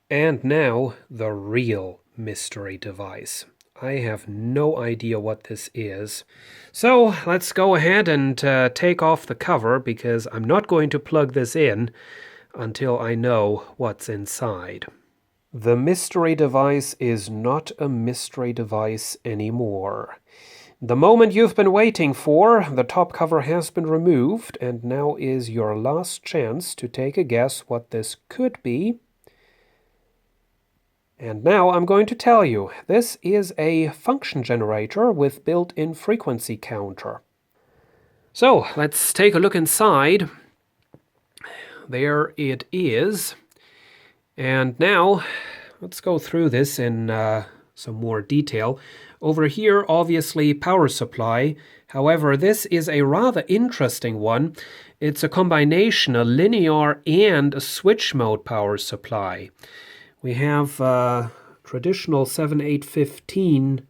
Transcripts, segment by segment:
And now, the real mystery device. I have no idea what this is. So let's go ahead and take off the cover, because I'm not going to plug this in until I know what's inside. The mystery device is not a mystery device anymore. The moment you've been waiting for, the top cover has been removed, and now is your last chance to take a guess what this could be. And now I'm going to tell you, this is a function generator with built-in frequency counter. So let's take a look inside. There it is. And now let's go through this in some more detail. Over here, obviously, power supply. However, this is a rather interesting one. It's a combination, a linear and a switch mode power supply. We have traditional 7815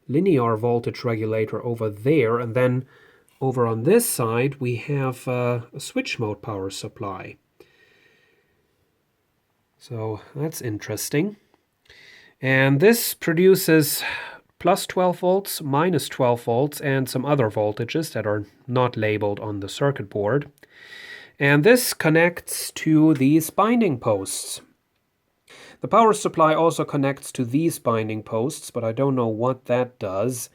linear voltage regulator over there, and then over on this side we have a switch mode power supply. So that's interesting. And this produces plus 12 volts, minus 12 volts, and some other voltages that are not labeled on the circuit board. And this connects to these binding posts. The power supply also connects to these binding posts, but I don't know what that does.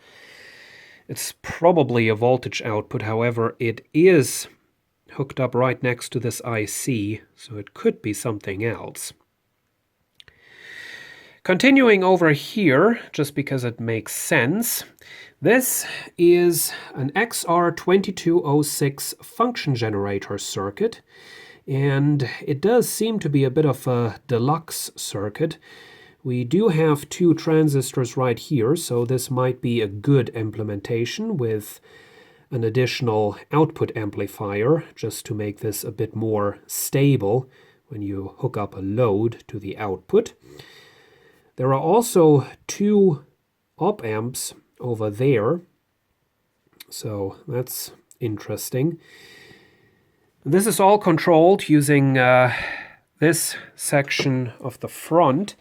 It's probably a voltage output, however, it is hooked up right next to this IC, so it could be something else. Continuing over here, just because it makes sense, this is an XR2206 function generator circuit. And it does seem to be a bit of a deluxe circuit. We do have two transistors right here, so this might be a good implementation with an additional output amplifier, just to make this a bit more stable when you hook up a load to the output. There are also two op amps over there, so that's interesting. This is all controlled using this section of the front.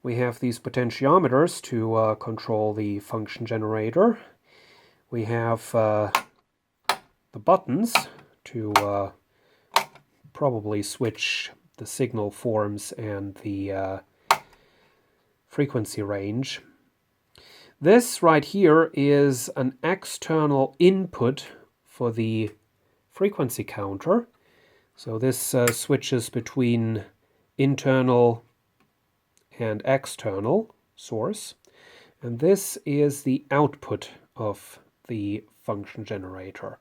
We have these potentiometers to control the function generator. We have the buttons to probably switch the signal forms and the frequency range. This right here is an external input for the frequency counter. So this switches between internal and external source. And this is the output of the function generator.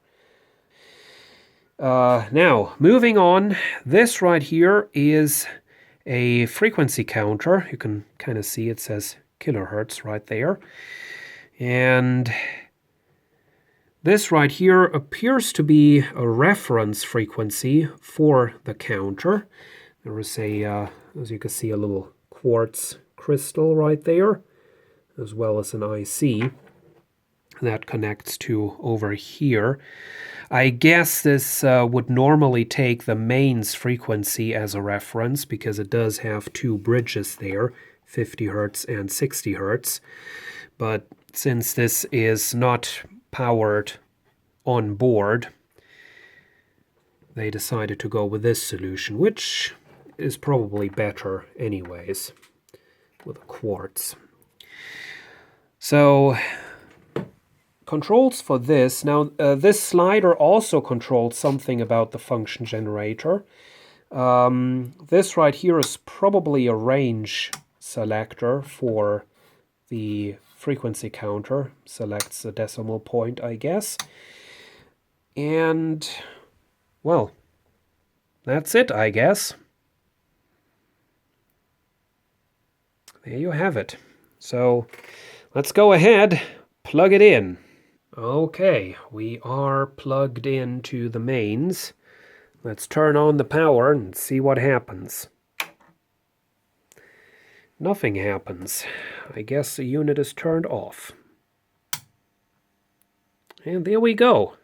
Now, moving on, this right here is a frequency counter. You can kind of see it says kilohertz right there. And this right here appears to be a reference frequency for the counter. There is a, as you can see, a little quartz crystal right there, as well as an IC that connects to over here. I guess this would normally take the mains frequency as a reference, because it does have two bridges there, 50 Hertz and 60 Hertz. But since this is not powered on board, they decided to go with this solution, which is probably better anyways, with a quartz. So controls for this. Now this slider also controls something about the function generator. This right here is probably a range selector for the frequency counter. Selects a decimal point, I guess. And, well, that's it, I guess. There you have it. So let's go ahead, plug it in. Okay, we are plugged into the mains. Let's turn on the power and see what happens. Nothing happens. I guess the unit is turned off. And there we go.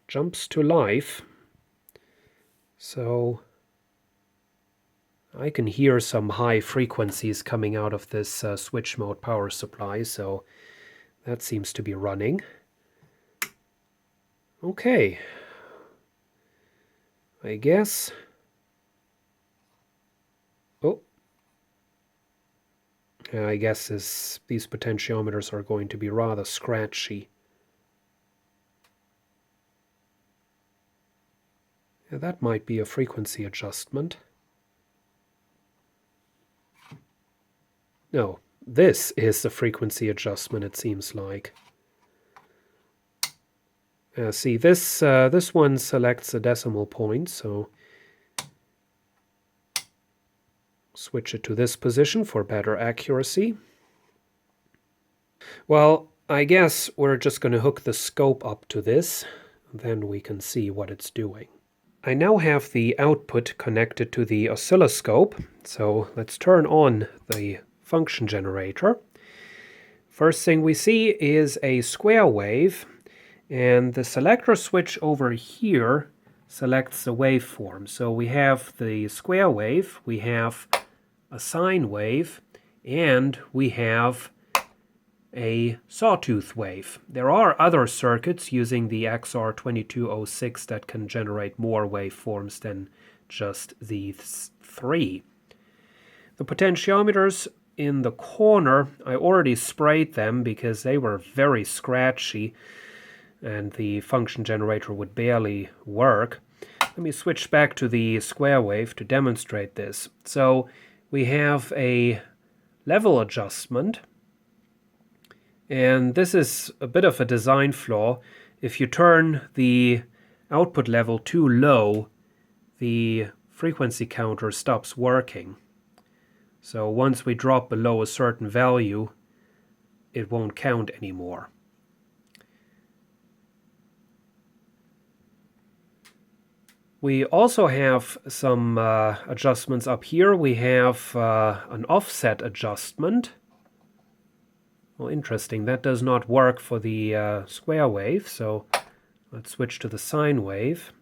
Jumps to life. So I can hear some high frequencies coming out of this switch mode power supply, so that seems to be running. Okay. I guess. Oh. I guess these potentiometers are going to be rather scratchy. Yeah, that might be a frequency adjustment. No, this is the frequency adjustment, it seems like. See, this one selects a decimal point, so switch it to this position for better accuracy. Well, I guess we're just going to hook the scope up to this, then we can see what it's doing. I now have the output connected to the oscilloscope, so let's turn on the function generator. First thing we see is a square wave, and the selector switch over here selects the waveform. So we have the square wave, we have a sine wave, and we have a sawtooth wave. There are other circuits using the XR2206 that can generate more waveforms than just these three. The potentiometers in the corner, I already sprayed them because they were very scratchy and the function generator would barely work. Let me switch back to the square wave to demonstrate this. So we have a level adjustment, and this is a bit of a design flaw. If you turn the output level too low, the frequency counter stops working. So once we drop below a certain value, it won't count anymore. We also have some adjustments up here. We have an offset adjustment. Well, interesting. That does not work for the square wave, so let's switch to the sine wave.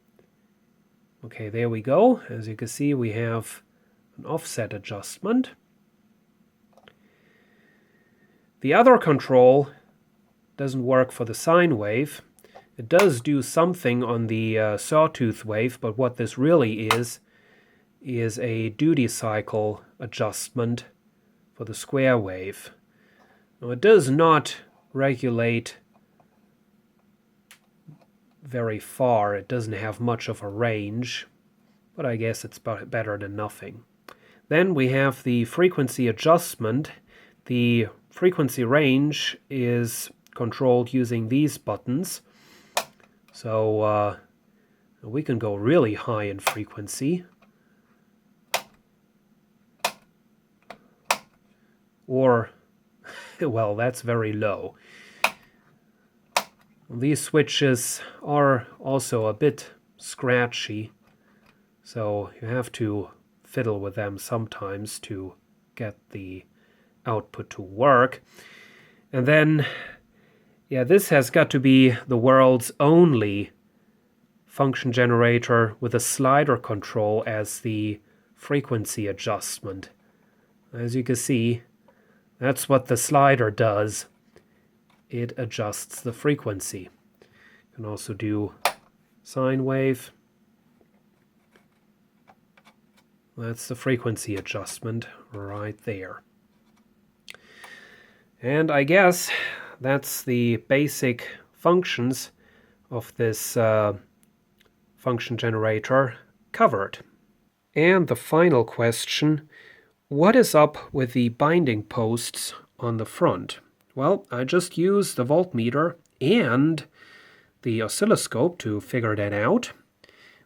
Okay, there we go. As you can see, we have an offset adjustment. The other control doesn't work for the sine wave. It does do something on the sawtooth wave, but what this really is a duty cycle adjustment for the square wave. Now, it does not regulate very far. It doesn't have much of a range, but I guess it's better than nothing. Then we have the frequency adjustment. The frequency range is controlled using these buttons. So we can go really high in frequency. Or, well, that's very low. These switches are also a bit scratchy, so you have to fiddle with them sometimes to get the output to work. And then, yeah, this has got to be the world's only function generator with a slider control as the frequency adjustment. As you can see, that's what the slider does. It adjusts the frequency. You can also do sine wave. That's the frequency adjustment right there. And I guess that's the basic functions of this function generator covered. And the final question, what is up with the binding posts on the front? Well, I just used the voltmeter and the oscilloscope to figure that out.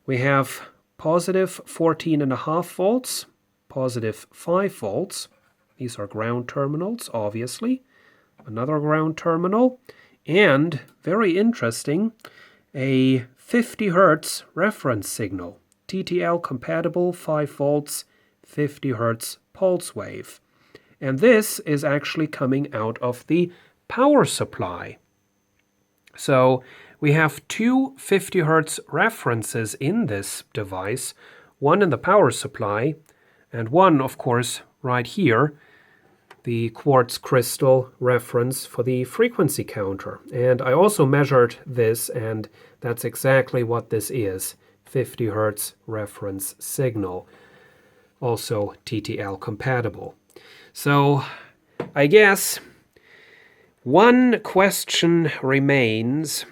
We have positive 14.5 volts, positive 5 volts. These are ground terminals, obviously. Another ground terminal. And, very interesting, a 50 Hertz reference signal. TTL compatible 5 volts, 50 Hertz pulse wave. And this is actually coming out of the power supply. So we have two 50 Hertz references in this device, one in the power supply And one, of course, right here, the quartz crystal reference for the frequency counter. And I also measured this, and that's exactly what this is. 50 Hertz reference signal. Also TTL compatible. So I guess one question remains,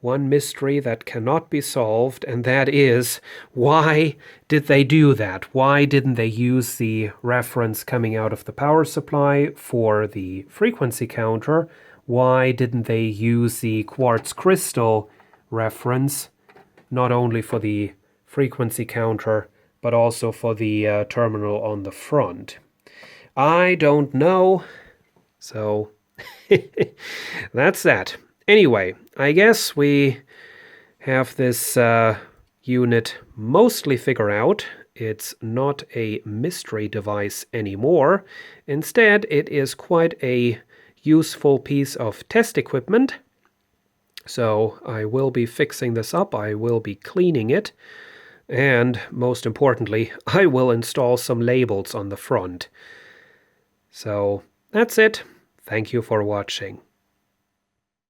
one mystery that cannot be solved, and that is, why did they do that? Why didn't they use the reference coming out of the power supply for the frequency counter? Why didn't they use the quartz crystal reference, not only for the frequency counter, but also for the terminal on the front? I don't know. So that's that. Anyway, I guess we have this unit mostly figured out. It's not a mystery device anymore. Instead, it is quite a useful piece of test equipment. So I will be fixing this up. I will be cleaning it. And most importantly, I will install some labels on the front. So that's it. Thank you for watching.